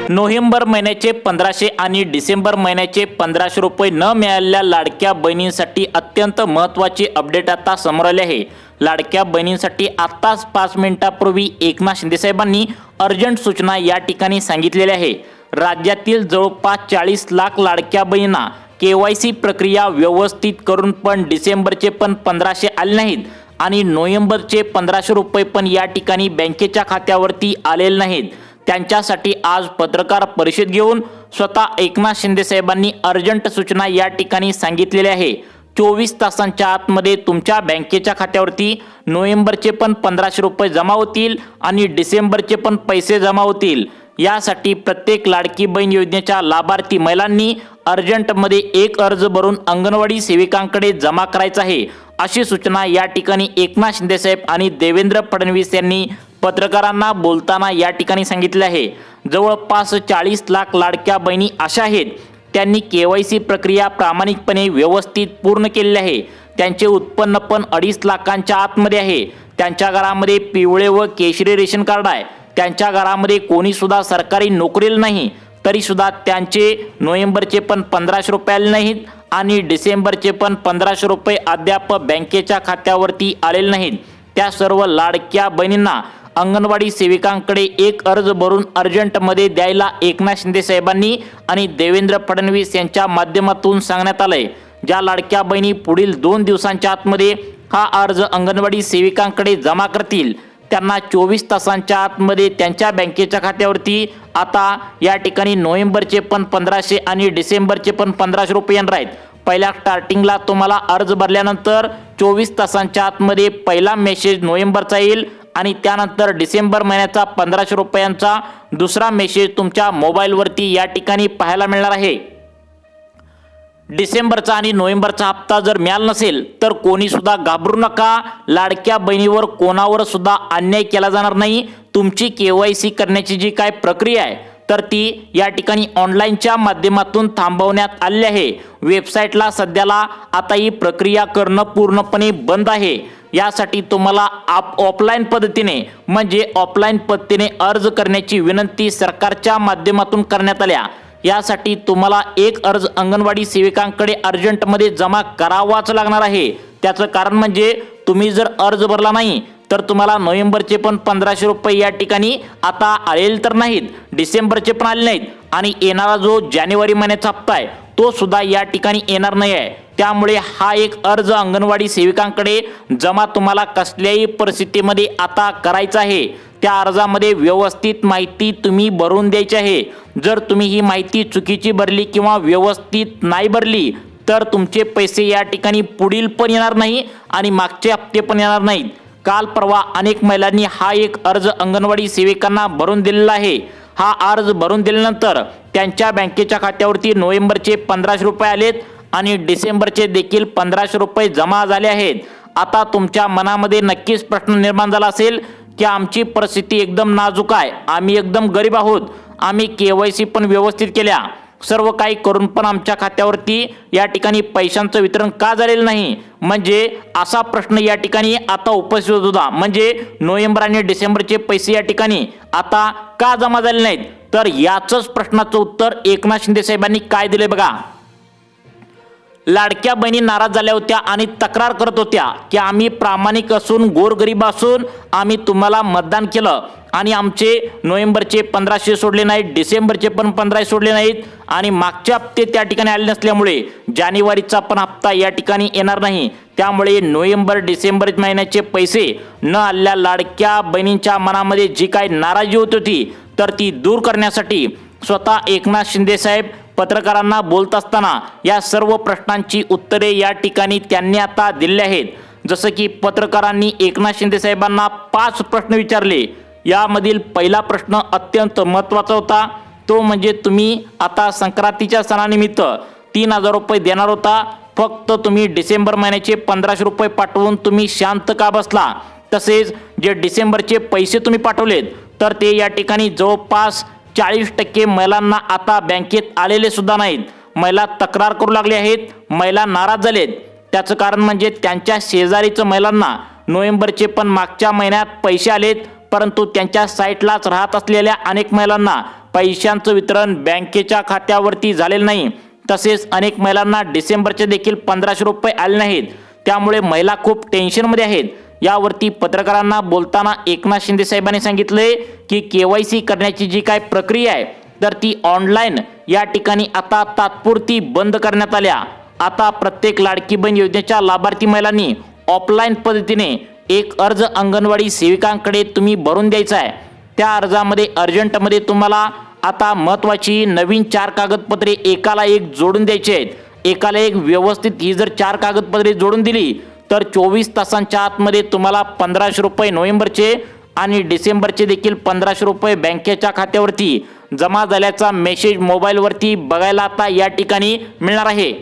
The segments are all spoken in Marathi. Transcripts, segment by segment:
नोव्हेंबर महिन्याचे 1500 आणि डिसेंबर महिन्याचे 1500 रुपये न मिळालेल्या लाडक्या बहिणींसाठी अत्यंत महत्त्वाची अपडेट आता समोर आली आहे। लाडक्या बहिणींसाठी आत्ताच 5 मिनिटांपूर्वी एकनाथ शिंदे साहेबांनी अर्जंट सूचना या ठिकाणी सांगितलेली आहे। राज्यातील जवळपास 40 लाख लाडक्या बहिणींना KYC प्रक्रिया व्यवस्थित करून पण डिसेंबरचे पण 1500 आले नाहीत आणि नोव्हेंबरचे 1500 रुपये पण या ठिकाणी बँकेच्या खात्यावरती आलेले नाहीत। त्यांच्यासाठी आज पत्रकार परिषद घेऊन स्वतः एकनाथ शिंदे साहेबांनी अर्जंट सूचना या ठिकाणी सांगितलेली आहे। 24 तासांच्या आतमध्ये तुमच्या बँकेच्या खात्यावरती नोव्हेंबरचे पण 1500 रुपये जमा होतील आणि डिसेंबरचे पण पैसे जमा होतील। यासाठी प्रत्येक लाडकी बहीण योजनेच्या लाभार्थी महिलांनी अर्जंटमध्ये एक अर्ज भरून अंगणवाडी सेविकांकडे जमा करायचा आहे, अशी सूचना या ठिकाणी एकनाथ शिंदे साहेब आणि देवेंद्र फडणवीस यांनी पत्रकारांना बोलताना या ठिकाणी सांगितले आहे। जवळपास 40 लाख लाडक्या बहिणी अशा आहेत त्यांनी KYC प्रक्रिया प्रामाणिकपणे व्यवस्थित पूर्ण केलेली आहे। त्यांचे उत्पन्न पण 2.5 लाखांच्या आतमध्ये आहे। त्यांच्या घरामध्ये पिवळे व केशरी रेशन कार्ड आहे। त्यांच्या घरामध्ये कोणी सुद्धा सरकारी नोकरीला नाही, तरी सुद्धा त्यांचे नोव्हेंबरचे पण 1500 रुपये आले नाहीत आणि डिसेंबरचे पण 1500 रुपये अद्याप बँकेच्या खात्यावरती आलेले नाहीत। त्या सर्व लाडक्या बहिणींना अंगणवाडी सेविकांकडे एक अर्ज भरून अर्जंटमध्ये द्यायला एकनाथ शिंदे साहेबांनी आणि देवेंद्र फडणवीस यांच्या माध्यमातून सांगण्यात आलंय। ज्या लाडक्या बहिणी पुढील 2 दिवसांच्या आतमध्ये हा अर्ज अंगणवाडी सेविकांकडे जमा करतील त्यांना 24 तासांच्या आतमध्ये त्यांच्या बँकेच्या खात्यावरती आता या ठिकाणी नोव्हेंबरचे पण 1500 आणि डिसेंबरचे पण 1500 रुपये येणार आहेत। पहिल्या स्टार्टिंगला तुम्हाला अर्ज भरल्यानंतर 24 तासांच्या आतमध्ये पहिला मेसेज नोव्हेंबरचा येईल आणि त्यानंतर डिसेंबर महिन्याचा 1500 रुपयांचा दुसरा मेसेज तुमच्या मोबाईलवरती या ठिकाणी पाहायला मिळणार आहे। डिसेंबरचा आणि नोव्हेंबरचा हप्ता जर मिळाला नसेल तर कोणी सुद्धा घाबरू नका। लाडक्या बहिणीवर कोणावर सुद्धा अन्याय केला जाणार नाही। तुमची KYC करण्याची जी काय प्रक्रिया आहे तर ती या ठिकाणी ऑनलाईनच्या माध्यमातून थांबवण्यात आली आहे। वेबसाईटला सध्याला आता ही प्रक्रिया करणं पूर्णपणे बंद आहे। यासाठी तुम्हाला ऑफलाईन पद्धतीने म्हणजे ऑफलाईन पद्धतीने अर्ज करण्याची विनंती सरकारच्या माध्यमातून करण्यात आल्या। यासाठी तुम्हाला एक अर्ज अंगणवाडी सेविकांकडे अर्जंटमध्ये जमा करावाच लागणार आहे। त्याचं कारण म्हणजे तुम्ही जर अर्ज भरला नाही तर तुम्हाला नोव्हेंबरचे पण 1500 रुपये या ठिकाणी आता आलेले तर नाहीत, डिसेंबरचे पण आले नाहीत आणि येणारा जो जानेवारी महिन्याचा हप्ता आहे तो सुद्धा या ठिकाणी येणार नाही आहे। त्यामुळे हा एक अर्ज अंगणवाडी सेविकांकडे जमा तुम्हाला कसल्याही परिस्थितीमध्ये आता करायचा आहे। त्या अर्जामध्ये व्यवस्थित माहिती तुम्ही भरून द्यायची आहे। जर तुम्ही ही माहिती चुकीची भरली किंवा व्यवस्थित नाही भरली तर तुमचे पैसे या ठिकाणी पुढील पण येणार नाही आणि मागचे हप्ते पण येणार नाहीत। काल परवा अनेक महिलांनी हा एक अर्ज अंगणवाडी सेविकांना भरून दिलेला आहे। हा अर्ज भरून दिल्यानंतर त्यांच्या बँकेच्या खात्यावरती नोव्हेंबरचे 1500 रुपये आलेत आणि डिसेंबरचे देखील 1500 रुपये जमा झाले आहेत। आता तुमच्या मनामध्ये नक्कीच प्रश्न निर्माण झाला असेल की आमची परिस्थिती एकदम नाजूक आहे, आम्ही एकदम गरीब आहोत, आम्ही KYC पण व्यवस्थित केल्या, सर्व काही करून पण आमच्या खात्यावरती या ठिकाणी पैशांचं वितरण का झालेलं नाही, म्हणजे असा प्रश्न या ठिकाणी आता उपस्थित होत होता। म्हणजे नोव्हेंबर आणि डिसेंबरचे पैसे या ठिकाणी आता का जमा झाले नाहीत, तर याचंच प्रश्नाचं उत्तर एकनाथ शिंदे साहेबांनी काय दिले बघा। लाडक्या बहिणी नाराज झाल्या होत्या आणि तक्रार करत होत्या की आम्ही प्रामाणिक असून गोरगरीब असून आम्ही तुम्हाला मतदान केलं आणि आमचे नोव्हेंबरचे 1500 सोडले नाहीत, डिसेंबरचे पण 1500 सोडले नाहीत आणि मागचे हप्ते त्या ठिकाणी आले नसल्यामुळे जानेवारीचा पण हप्ता या ठिकाणी येणार नाही। त्यामुळे नोव्हेंबर डिसेंबर महिन्याचे पैसे न आलेल्या लाडक्या बहिणींच्या मनामध्ये जी काही नाराजी होत होती तर ती दूर करण्यासाठी स्वतः एकनाथ शिंदे साहेब पत्रकारांना बोलत असताना या सर्व प्रश्नांची उत्तरे या ठिकाणी त्यांनी आता दिली आहेत। जसं की पत्रकारांनी एकनाथ शिंदे साहेबांना 5 प्रश्न विचारले। यामधील पहिला प्रश्न अत्यंत महत्त्वाचा होता, तो म्हणजे तुम्ही आता संक्रांतीच्या सणानिमित्त 3000 रुपये देणार होता, फक्त तुम्ही डिसेंबर महिन्याचे 1500 रुपये पाठवून तुम्ही शांत का बसला। तसेच जे डिसेंबरचे पैसे तुम्ही पाठवलेत तर ते या ठिकाणी जवळपास 40% महिलांना आता बँकेत आलेले सुद्धा नाहीत। महिला तक्रार करू लागले आहेत, महिला नाराज झालेत। त्याचं कारण म्हणजे त्यांच्या शेजारीचं महिलांना नोव्हेंबरचे पण मागच्या महिन्यात पैसे आलेत, परंतु त्यांच्या साईटलाच राहत असलेल्या अनेक महिलांना पैशांचं वितरण बँकेच्या खात्यावरती झालेलं नाही. तसेच अनेक महिलांना डिसेंबरचे देखील 1500 रुपये आले नाहीत. त्यामुळे महिला खूप टेन्शनमध्ये आहेत. यावरती पत्रकारांना बोलताना एकनाथ शिंदे साहेबांनी सांगितले की KYC करण्याची जी काय प्रक्रिया आहे तर ती ऑनलाईन या ठिकाणी आता तात्पुरती बंद करण्यात आल्या. आता प्रत्येक लाडकी बहीण योजनेच्या लाभार्थी महिलांनी ऑफलाईन पद्धतीने एक अर्ज अंगणवाडी सेविकांकडे तुम्ही भरून द्यायचा आहे. त्या अर्जामध्ये अर्जंटमध्ये तुम्हाला आता महत्त्वाची नवीन 4 कागदपत्रे एकाला एक जोडून द्यायची आहेत. एकाला एक व्यवस्थित ही जर 4 कागदपत्रे जोडून दिली तर 24 तासांच्या आतमध्ये तुम्हाला 1500 रुपये नोव्हेंबरचे आणि डिसेंबरचे देखील 1500 रुपये बँकेच्या खात्यावरती जमा झाल्याचा मेसेज मोबाईलवरती बघायला आता या ठिकाणी मिळणार आहे.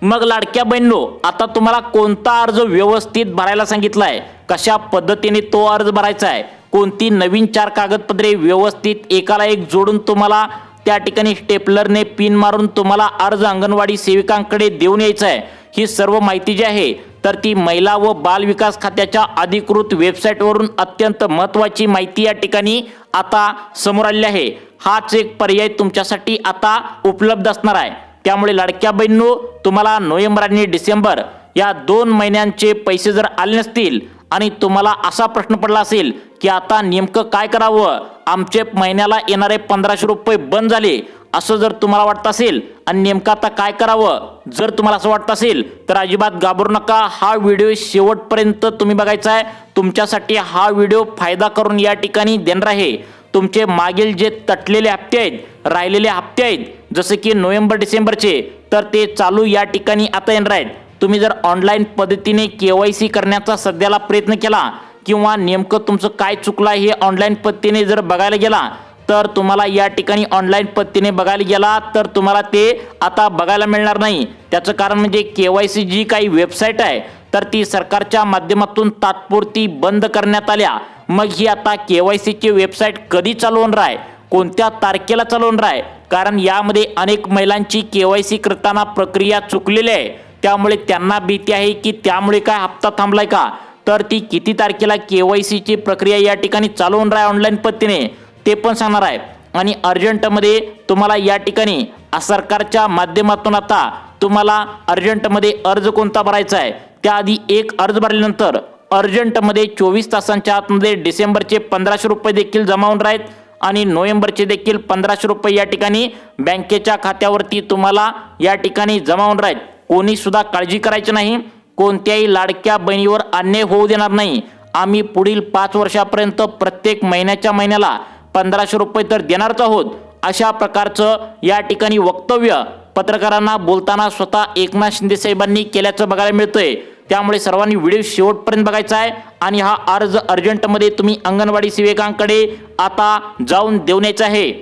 मग लाडक्या बहिणींनो, आता तुम्हाला कोणता अर्ज व्यवस्थित भरायला सांगितला आहे, कशा पद्धतीने तो अर्ज भरायचा आहे, कोणती नवीन 4 कागदपत्रे व्यवस्थित एकाला एक जोडून तुम्हाला त्या ठिकाणी स्टेपलरने पिन मारून तुम्हाला अर्ज अंगणवाडी सेविकांकडे देऊन यायचा आहे, ही सर्व माहिती जी आहे तर ती महिला व बाल विकास खात्याच्या अधिकृत वेबसाईटवरून अत्यंत महत्त्वाची माहिती या ठिकाणी आता समोर आली आहे. हाच एक पर्याय तुमच्यासाठी आता उपलब्ध असणार आहे. त्यामुळे लाडक्या बहिणींनो, तुम्हाला नोव्हेंबर आणि डिसेंबर या 2 महिन्यांचे पैसे जर आले नसतील आणि तुम्हाला असा प्रश्न पडला असेल की आता नेमकं काय करावं, आमचे महिन्याला येणारे 1500 रुपये बंद झाले, असं जर तुम्हाला वाटत असेल आणि नेमकं आता काय करावं जर तुम्हाला असं वाटत असेल तर अजिबात घाबरू नका. हा व्हिडिओ शेवटपर्यंत तुम्ही बघायचा आहे. तुमच्यासाठी हा व्हिडिओ फायदा करून या ठिकाणी देणार आहे. तुमचे मागील जे तटलेले हप्ते आहेत, राहिलेले हप्ते आहेत, जसे की नोव्हेंबर डिसेंबरचे, तर ते चालू या ठिकाणी आता येणार आहेत. तुम्ही जर ऑनलाईन पद्धतीने KYC करण्याचा सध्याला प्रयत्न केला किंवा नेमकं तुमचं काय चुकलं हे ऑनलाईन पद्धतीने जर बघायला गेला तर तुम्हाला या ठिकाणी ऑनलाईन पद्धतीने बघायला गेला तर तुम्हाला ते आता बघायला मिळणार नाही. त्याचं कारण म्हणजे KYC जी काही वेबसाईट आहे तर ती सरकारच्या माध्यमातून तात्पुरती बंद करण्यात आल्या. मग ही आता KYC ची वेबसाईट कधी चालू होणार आहे, कोणत्या तारखेला चालू होणार आहे, कारण यामध्ये अनेक महिलांची KYC करताना प्रक्रिया चुकलेली आहे. त्यामुळे त्यांना भीती आहे की त्यामुळे काय हप्ता थांबलाय का, तर ती किती तारखेला KYC ची प्रक्रिया या ठिकाणी चालू होणार आहे ऑनलाईन पद्धतीने ते पण सांगणार आहे. आणि अर्जंटमध्ये तुम्हाला या ठिकाणी सरकारच्या माध्यमातून आता तुम्हाला अर्जंटमध्ये अर्ज कोणता भरायचा आहे, त्याआधी एक अर्ज भरल्यानंतर अर्जंटमध्ये 24 तासांच्या आतमध्ये डिसेंबरचे 1500 रुपये देखील जमा होणार आहेत आणि नोव्हेंबरचे देखील 1500 रुपये या ठिकाणी बँकेच्या खात्यावरती तुम्हाला या ठिकाणी जमा होणार आहेत. कोणी सुद्धा काळजी करायची नाही. कोणत्याही लाडक्या बहिणीवर अन्याय होऊ देणार नाही. आम्ही पुढील 5 वर्षापर्यंत प्रत्येक महिन्याला 1500 रुपये तर देणारच आहोत. अशा प्रकारचं या ठिकाणी वक्तव्य पत्रकारांना बोलताना स्वतः एकनाथ शिंदे साहेबांनी केल्याचं बघायला मिळतंय. त्यामुळे सर्वांनी व्हिडिओ शेवटपर्यंत बघायचा आहे आणि हा अर्ज अर्जंटमध्ये तुम्ही अंगणवाडी सेविकांकडे आता जाऊन देऊन यायचा आहे.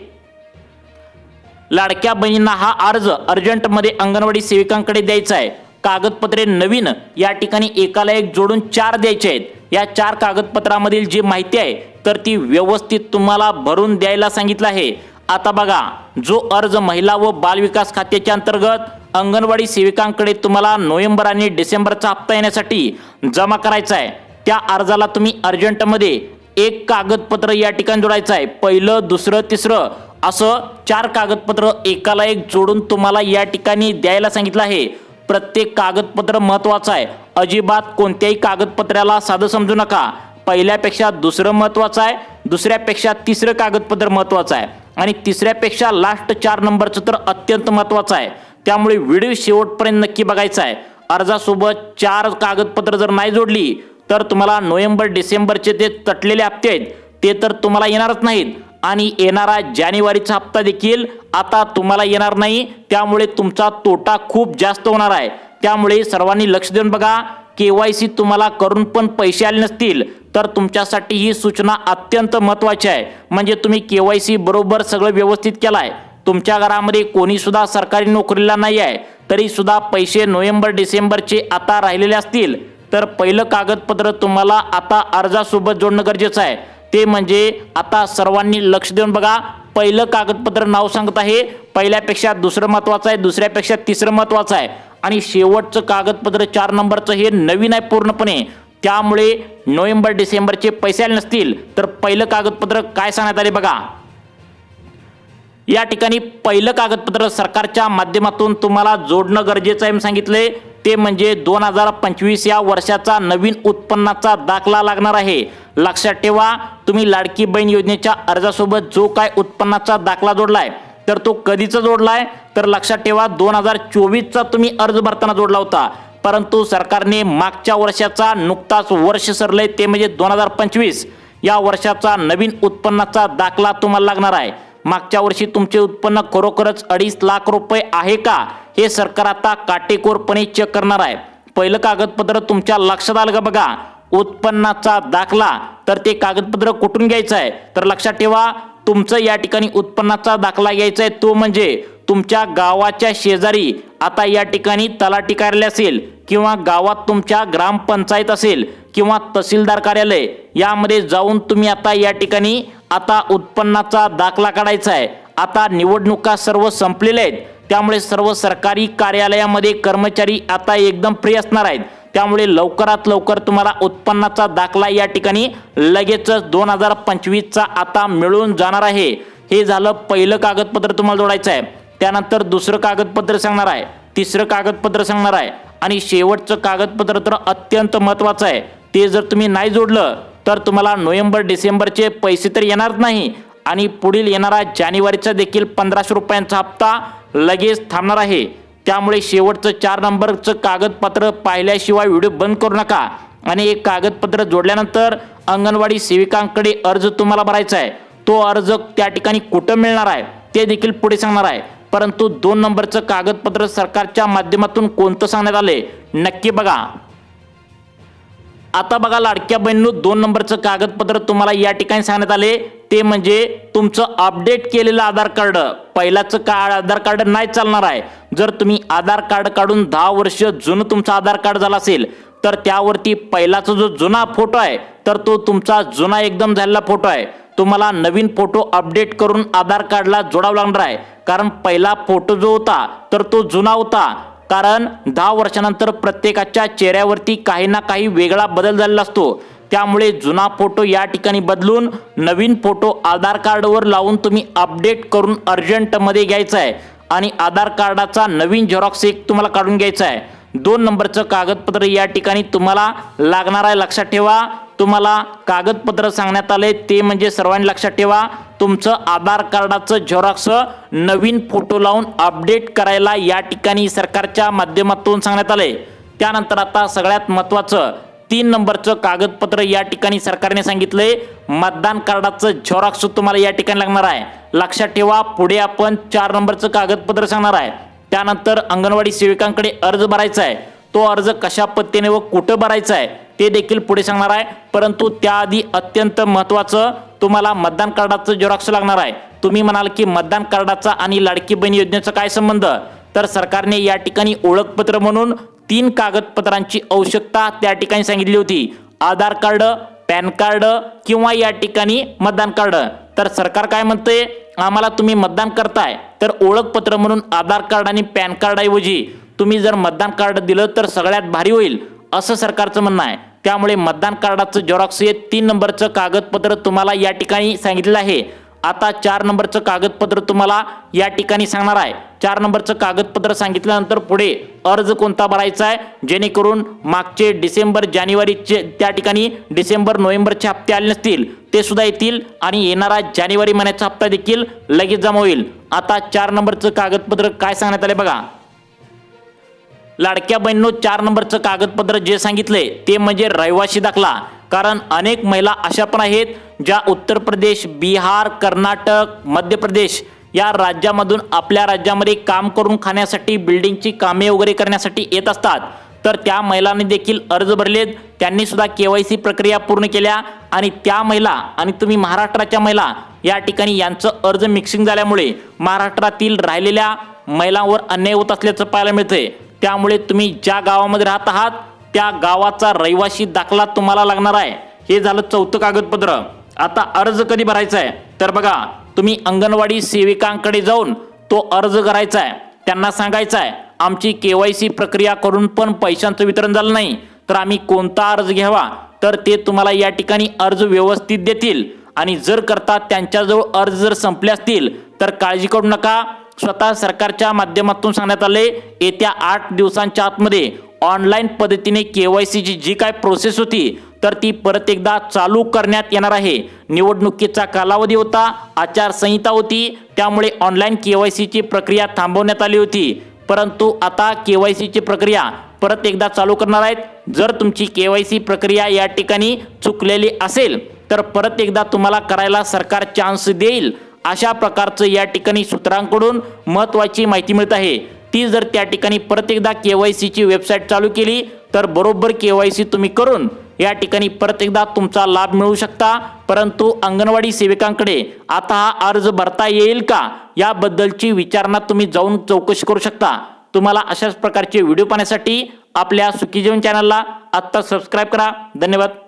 लाडक्या बहिणींना हा अर्ज अर्जंटमध्ये अंगणवाडी सेविकांकडे द्यायचा आहे. कागदपत्रे नवीन या ठिकाणी एकाला एक जोडून 4 द्यायचे आहेत. या 4 कागदपत्रामधील जी माहिती आहे तर ती व्यवस्थित तुम्हाला भरून द्यायला सांगितलं आहे. आता बघा, जो अर्ज महिला व बाल विकास खात्याच्या अंतर्गत अंगणवाडी सेविकांकडे तुम्हाला नोव्हेंबर आणि डिसेंबरचा हप्ता येण्यासाठी जमा करायचा आहे, त्या अर्जाला तुम्ही अर्जंटमध्ये एक कागदपत्र या ठिकाणी जोडायचं आहे. पहिलं, दुसरं, तिसरं असं 4 कागदपत्र एकाला एक जोडून तुम्हाला या ठिकाणी द्यायला सांगितलं आहे. प्रत्येक कागदपत्र महत्त्वाचं आहे. अजिबात कोणत्याही कागदपत्राला साधं समजू नका. पहिल्यापेक्षा दुसरं महत्त्वाचं आहे, दुसऱ्यापेक्षा तिसरं कागदपत्र महत्त्वाचं आहे आणि तिसऱ्यापेक्षा लास्ट 4 नंबरचं तर अत्यंत महत्त्वाचं आहे. त्यामुळे व्हिडिओ शेवटपर्यंत नक्की बघायचा आहे. अर्जासोबत 4 कागदपत्र जर नाही जोडली तर तुम्हाला नोव्हेंबर डिसेंबरचे ते तटलेले हप्ते आहेत ते तर तुम्हाला येणारच नाहीत आणि येणारा जानेवारीचा हप्ता देखील आता तुम्हाला येणार नाही. त्यामुळे तुमचा तोटा खूप जास्त होणार आहे. त्यामुळे सर्वांनी लक्ष देऊन बघा. KYC तुम्हाला करून पण पैसे आले नसतील तर तुमच्यासाठी ही सूचना अत्यंत महत्त्वाची आहे. म्हणजे तुम्ही KYC बरोबर सगळं व्यवस्थित केलं आहे, तुमच्या घरामध्ये कोणी सुद्धा सरकारी नोकरीला नाही आहे, तरी सुद्धा पैसे नोव्हेंबर डिसेंबरचे आता राहिलेले असतील तर पहिलं कागदपत्र तुम्हाला आता अर्जासोबत जोडणं गरजेचं आहे. ते म्हणजे आता सर्वांनी लक्ष देऊन बघा. पहिलं कागदपत्र नाव सांगत आहे, पहिल्यापेक्षा दुसरं महत्त्वाचं आहे, दुसऱ्यापेक्षा तिसरं महत्त्वाचं आहे आणि शेवटचं कागदपत्र 4 नंबरचं हे नवीन आहे पूर्णपणे. त्यामुळे नोव्हेंबर डिसेंबरचे पैसे आले नसतील तर पहिलं कागदपत्र काय सांगण्यात आले बघा. या ठिकाणी पहिलं कागदपत्र सरकारच्या माध्यमातून तुम्हाला जोडणं गरजेचं आहे सांगितले, ते म्हणजे 2025 या वर्षाचा नवीन उत्पन्नाचा दाखला लागणार आहे। लक्षात ठेवा, तुम्ही लाडकी बहीण योजनेच्या अर्जासोबत जो काय उत्पन्नाचा दाखला जोडलाय तर तो कधीचा जोडलाय तर लक्षात ठेवा 2024चा तुम्ही अर्ज भरताना जोडला होता, परंतु सरकारने मागच्या वर्षाचा नुकताच वर्ष सरले ते म्हणजे 2025 या वर्षाचा नवीन उत्पन्नाचा दाखला तुम्हाला लागणार आहे। मागच्या वर्षी तुमचे उत्पन्न खरोखरच 2.5 लाख रुपये आहे का हे सरकार आता काटेकोरपणे चेक करणार आहे। पहिलं कागदपत्र तुमच्या लक्षात आलं का बघा, उत्पन्नाचा दाखला, तर ते कागदपत्र कुठून घ्यायचं आहे तर लक्षात ठेवा तुमचं या ठिकाणी उत्पन्नाचा दाखला घ्यायचा आहे तो म्हणजे तुमच्या गावाच्या शेजारी आता या ठिकाणी तलाठी कार्यालय असेल किंवा गावात तुमच्या ग्रामपंचायत असेल किंवा तहसीलदार कार्यालय यामध्ये जाऊन तुम्ही आता या ठिकाणी आता उत्पन्नाचा दाखला काढायचा आहे। आता निवडणुका सर्व संपलेल्या आहेत, त्यामुळे सर्व सरकारी कार्यालयामध्ये कर्मचारी आता एकदम फ्री असणार आहेत, त्यामुळे लवकरात लवकर तुम्हाला उत्पन्नाचा दाखला या ठिकाणी लगेचच 2025चा आता मिळून जाणार आहे। हे झालं पहिलं कागदपत्र तुम्हाला जोडायचं आहे। त्यानंतर दुसरं कागदपत्र सांगणार आहे, तिसरं कागदपत्र सांगणार आहे आणि शेवटचं कागदपत्र तर अत्यंत महत्त्वाचं आहे। ते जर तुम्ही नाही जोडलं तर तुम्हाला नोव्हेंबर डिसेंबरचे पैसे तर येणार नाही आणि पुढील येणारा जानेवारीचा देखील 1500 रुपयांचा हप्ता लगेच थांबणार आहे। त्यामुळे शेवटचं 4 नंबरचं कागदपत्र पाहिल्याशिवाय व्हिडिओ बंद करू नका आणि एक कागदपत्र जोडल्यानंतर अंगणवाडी सेविकांकडे अर्ज तुम्हाला भरायचा आहे। तो अर्ज त्या ठिकाणी कुठं मिळणार आहे ते देखील पुढे सांगणार आहे, परंतु 2 नंबरचं कागदपत्र सरकारच्या माध्यमातून कोणतं सांगण्यात आले नक्की बघा। आता बघा लाडक्या बहिणींनो, 2 नंबरचं कागदपत्र तुम्हाला या ठिकाणी सांगण्यात आले ते म्हणजे तुमचं अपडेट केलेलं आधार कार्ड। पहिलाचं आधार कार्ड नाही चालणार आहे। जर तुम्ही आधार कार्ड काढून 10 वर्ष जुनं तुमचं आधार कार्ड झालं असेल तर त्यावरती पहिलाचा जो जुना फोटो आहे तर तो तुमचा जुना एकदम झालेला फोटो आहे। तुम्हाला नवीन फोटो अपडेट करून आधार कार्डला जोडावं लागणार आहे, कारण पहिला फोटो जो होता तर तो जुना होता, कारण 10 वर्षानंतर प्रत्येकाच्या चेहऱ्यावरती काही ना काही वेगळा बदल झालेला असतो। त्यामुळे जुना फोटो या ठिकाणी बदलून नवीन फोटो आधार कार्डवर लावून तुम्ही अपडेट करून अर्जंटमध्ये घ्यायचा आहे आणि आधार कार्डाचा नवीन झेरॉक्स एक तुम्हाला काढून घ्यायचा आहे। 2 नंबरचं कागदपत्र या ठिकाणी तुम्हाला लागणार आहे। लक्षात ठेवा, तुम्हाला कागदपत्र सांगण्यात आले ते म्हणजे सर्वांनी लक्षात ठेवा, तुमचं आधार कार्डाचं झेरॉक्स नवीन फोटो लावून अपडेट करायला या ठिकाणी सरकारच्या माध्यमातून सांगण्यात आले। त्यानंतर आता सगळ्यात महत्त्वाचं 3 नंबरचं कागदपत्र या ठिकाणी सरकारने सांगितले, मतदान कार्डाचं झेरॉक्स तुम्हाला या ठिकाणी लागणार आहे। लक्षात ठेवा, पुढे आपण 4 नंबरचं कागदपत्र सांगणार आहे। त्यानंतर अंगणवाडी सेविकांकडे अर्ज भरायचा आहे, तो अर्ज कशा पद्धतीने व कुठं भरायचा आहे ते देखील पुढे सांगणार आहे, परंतु त्याआधी अत्यंत महत्त्वाचं तुम्हाला मतदान कार्डाचं झेरॉक्स लागणार आहे। तुम्ही म्हणाल की मतदान कार्डाचा आणि लाडकी बहीण योजनेचा काय संबंध, तर सरकारने या ठिकाणी ओळखपत्र म्हणून 3 कागदपत्रांची आवश्यकता त्या ठिकाणी सांगितली होती, आधार कार्ड, पॅन कार्ड किंवा या ठिकाणी मतदान कार्ड। तर सरकार काय म्हणते, आम्हाला तुम्ही मतदान करताय तर ओळखपत्र म्हणून आधार कार्ड आणि पॅन कार्ड ऐवजी तुम्ही जर मतदान कार्ड दिलं तर सगळ्यात भारी होईल असं सरकारचं म्हणणं आहे। त्यामुळे मतदान कार्डाचं झेरॉक्स हे 3 नंबरचं कागदपत्र तुम्हाला या ठिकाणी सांगितलेलं आहे। आता 4 नंबरचं कागदपत्र तुम्हाला या ठिकाणी सांगणार आहे। 4 नंबरचं कागदपत्र सांगितल्यानंतर पुढे अर्ज कोणता भरायचा आहे, जेणेकरून मागचे डिसेंबर जानेवारीचे त्या ठिकाणी डिसेंबर नोव्हेंबरचे हप्ते आले नसतील ते सुद्धा येतील आणि येणारा जानेवारी महिन्याचा हप्ता देखील लगेच जमा होईल। आता 4 नंबरचं कागदपत्र काय सांगण्यात आले बघा, लाडक्या बहिणींनो, 4 नंबरचं कागदपत्र जे सांगितले ते म्हणजे रहिवासी दाखला। कारण अनेक महिला अशा पण आहेत ज्या उत्तर प्रदेश, बिहार, कर्नाटक, मध्य प्रदेश या राज्यामधून आपल्या राज्यामध्ये काम करून खाण्यासाठी, बिल्डिंगची कामे वगैरे करण्यासाठी येत असतात, तर त्या महिलांनी देखील अर्ज भरलेत, त्यांनी सुद्धा KYC प्रक्रिया पूर्ण केल्या आणि त्या महिला आणि तुम्ही महाराष्ट्राच्या महिला या ठिकाणी यांचं अर्ज मिक्सिंग झाल्यामुळे महाराष्ट्रातील राहिलेल्या महिलांवर अन्याय होत असल्याचं पाहायला मिळते। त्यामुळे तुम्ही ज्या गावामध्ये राहत आहात त्या गावाचा रहिवासी दाखला तुम्हाला लागणार आहे। हे झालं 4थं कागदपत्र। आता अर्ज कधी भरायचा आहे तर बघा, तुम्ही अंगणवाडी सेविकांकडे जाऊन तो अर्ज करायचा आहे। त्यांना सांगायचं आहे आमची KYC प्रक्रिया करून पण पैशांचं वितरण झालं नाही, तर आम्ही कोणता अर्ज घ्यावा, तर ते तुम्हाला या ठिकाणी अर्ज व्यवस्थित देतील आणि जर करता त्यांच्याजवळ अर्ज जर संपले असतील तर काळजी करू नका. स्वतः सरकारच्या माध्यमातून सांगण्यात आले येत्या 8 दिवसांच्या आतमध्ये ऑनलाईन पद्धतीने केवायसीची जी काय प्रोसेस होती तर ती परत एकदा चालू करण्यात येणार आहे. निवडणुकीचा कालावधी होता, आचारसंहिता होती, त्यामुळे ऑनलाईन केवायसीची प्रक्रिया थांबवण्यात आली होती. परंतु आता केवायसीची प्रक्रिया परत एकदा चालू करणार आहेत. जर तुमची केवायसी प्रक्रिया या ठिकाणी चुकलेली असेल तर परत एकदा तुम्हाला करायला सरकार चान्स देईल, अशा प्रकारचं या ठिकाणी सूत्रांकडून महत्त्वाची माहिती मिळत आहे. ती जर त्या ठिकाणी परत एकदा केवायसीची वेबसाईट चालू केली तर बरोबर केवायसी तुम्ही करून या ठिकाणी परत एकदा तुमचा लाभ मिळू शकता. परंतु अंगणवाडी सेविकांकडे आता हा अर्ज भरता येईल का याबद्दलची विचारणा तुम्ही जाऊन चौकशी करू शकता. तुम्हाला अशाच प्रकारचे व्हिडिओ पाहण्यासाठी आपल्या सुखी जीवन चॅनलला आत्ता सबस्क्राईब करा. धन्यवाद.